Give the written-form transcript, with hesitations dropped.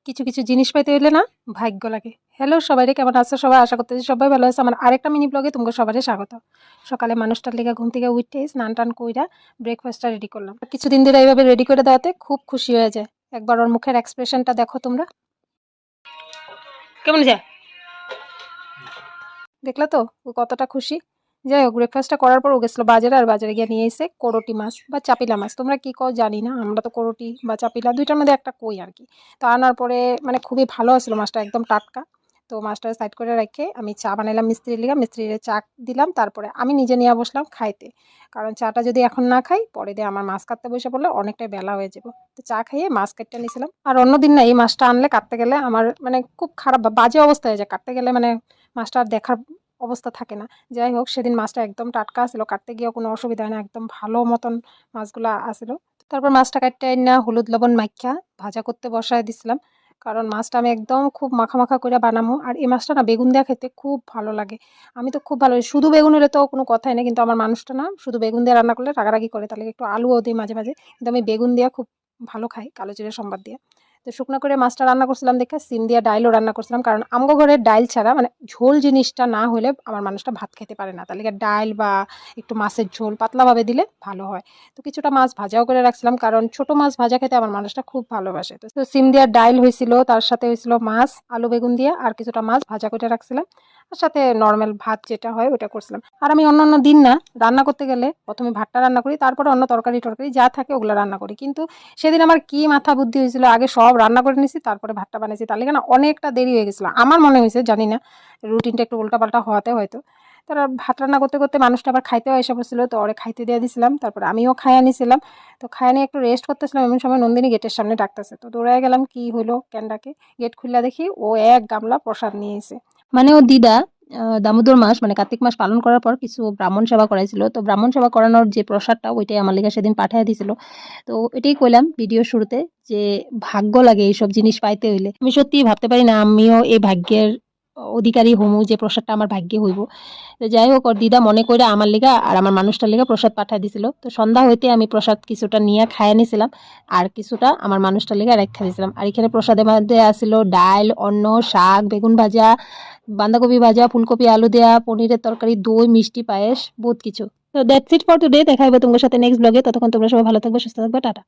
কিছু কিছু জিনিস পাইতে হইলে না ভাগ্য লাগে। হ্যালো সবাইরে, কেমন আছো সবাই? আশা করতেছি সবাই ভালো আছে। আমার আরেকটা মিনি ব্লগে তোমাকে সবারই স্বাগত। সকালে মানুষটার লেগে ঘুম থেকে উঠে স্নান টান কইরা ব্রেকফাস্টটা রেডি করলাম। কিছুদিন ধরে এইভাবে রেডি করে দেওয়াতে খুব খুশি হয়ে যায়। একবার ওর মুখের এক্সপ্রেশনটা দেখো তোমরা, কেমন যায় দেখলা তো ও কতটা খুশি। যাই হোক, ব্রেকফাস্টটা করার পর ও গেছিলো বাজারে, আর বাজারে গিয়ে নিয়ে এসে করটি মাছ বা চাপিলা মাছ, তোমরা কি কও জানি না, আমরা তো করটি বা চাপিলা দুইটার মধ্যে একটা কই আর কি। তো আনার পরে মানে খুবই ভালো ছিল মাছটা, একদম টাটকা। তো মাছটা সাইড করে রেখে আমি চা বানাইলাম মিস্ত্রি লিগা, মিস্ত্রির চা দিলাম, তারপরে আমি নিজে নিয়ে বসলাম খাইতে। কারণ চাটা যদি এখন না খাই পরে দিয়ে আমার মাছ কাটতে বসে পড়লে অনেকটাই বেলা হয়ে যাবে। তো চা খাইয়ে মাছ কাটতে নিয়েছিলাম। আর অন্যদিন না এই মাছটা আনলে কাটতে গেলে আমার মানে খুব খারাপ বা বাজে অবস্থা হয়ে যায়, কাটতে গেলে মানে মাছটা আর দেখার অবস্থা থাকে না। যাই হোক, সেদিন মাছটা একদম টাটকা ছিল, কাটতে গিয়েও কোনো অসুবিধা হয় না, একদম ভালো মতন মাছগুলা আসিল। তারপর মাছটা কাটতে না হলুদ লবণ মাইখা ভাজা করতে বসায় দিছিলাম। কারণ মাছটা আমি একদম খুব মাখা মাখা করে বানাবো। আর এই মাছটা না বেগুন দেওয়া খেতে খুব ভালো লাগে। আমি তো খুব ভালো, শুধু বেগুন হলে তো কোনো কথাই নেই, কিন্তু আমার মানুষটা না শুধু বেগুন দিয়ে রান্না করলে রাগারাগি করে, তাহলে একটু আলুও দিই মাঝে মাঝে, কিন্তু আমি বেগুন দিয়ে খুব ভালো খাই, কালো জিরে সম্বাদ দিয়ে। তো শুকনো করে মাছটা রান্না করছিলাম দেখে সিম দিয়ে ডাইলও রান্না করছিলাম, কারণ আমগো ঘরের ডাইল ছাড়া মানে ঝোল জিনিসটা না হলে আমার মানুষটা ভাত খেতে পারে না, তাহলে ডাইল বা একটু মাছের ঝোল পাতলাভাবে দিলে ভালো হয়। তো কিছুটা মাছ ভাজাও করে রাখছিলাম, কারণ ছোট মাছ ভাজা খেতে আমার মানুষটা খুব ভালোবাসে। তো সিম দিয়ে ডাইল হয়েছিল, তার সাথে হয়েছিল মাছ আলু বেগুন দিয়ে, আর কিছুটা মাছ ভাজা করে রাখছিলাম, আর সাথে নর্মাল ভাত যেটা হয় ওটা করছিলাম। আর আমি অন্য অন্য দিন না রান্না করতে গেলে প্রথমে ভাতটা রান্না করি, তারপরে অন্য তরকারি টরকারি যা থাকে ওগুলো রান্না করি। কিন্তু সেদিন আমার কি মাথা বুদ্ধি হয়েছিল, আগে সব রান্না করে নিছি তারপরে ভাতটা বানিয়েছি, তাহলে কেন অনেকটা দেরি হয়ে গেছিলো আমার মনে হয়েছে, জানি না, রুটিনটা একটু উল্টাপাল্টা হওয়াতে হয়তো। তারা ভাত রান্না করতে করতে মানুষটা আবার খাইতেও এসে পড়ছিল, তো ওরে খাইতে দিয়ে দিছিলাম, তারপর আমিও খাইয়া নিছিলাম। তো খাইয়া নিয়ে একটু রেস্ট করতেছিলাম, এমন সময় নন্দিনী গেটের সামনে ডাকতেছে। তো দৌড়ায় গেলাম, কি হলো কেন ডাকে। গেট খুললা দেখি ও এক গামলা প্রসাদ নিয়ে এসে, মানে ও দিদা দামোদর মাস মানে কার্তিক মাস পালন করার পর কিছু ব্রাহ্মণ সেবা করাইছিল, তো ব্রাহ্মণ সেবা করানোর যে প্রসাদটা ওইটাই আমার লেগে সেদিন পাঠিয়ে দিছিল। তো এটাই কইলাম ভিডিও শুরুতে, যে ভাগ্য লাগে এইসব জিনিস পাইতে হইলে। আমি সত্যিই ভাবতে পারি না আমিও এই ভাগ্যের অধিকারী হমু, যে প্রসাদটা আমার ভাগ্যে হইব। তো যাই হোক, ওর দিদা মনে করে আমার লিগা আর আমার মানুষটার লিগা প্রসাদ পাঠিয়ে দিছিল। তো সন্ধ্যা হইতে আমি প্রসাদ কিছুটা নিয়ে খাইয়া নিছিলাম, আর কিছুটা আমার মানুষটার লিগা রেখা দিছিলাম। আর এখানে প্রসাদের মধ্যে আসিল ডাল, অন্ন, শাক, বেগুন ভাজা, বাঁধাকপি ভাজা, ফুলকপি আলু দেয়া, পনিরের তরকারি, দই, মিষ্টি, পায়েস, বহুত কিছু। তো দ্যাটস ইট ফর টুডে। দেখা হবে তোমার সাথে নেক্সট ব্লগে। ততক্ষণ তোমরা সবাই ভালো থাকবে, সুস্থ থাকবে, টাটা।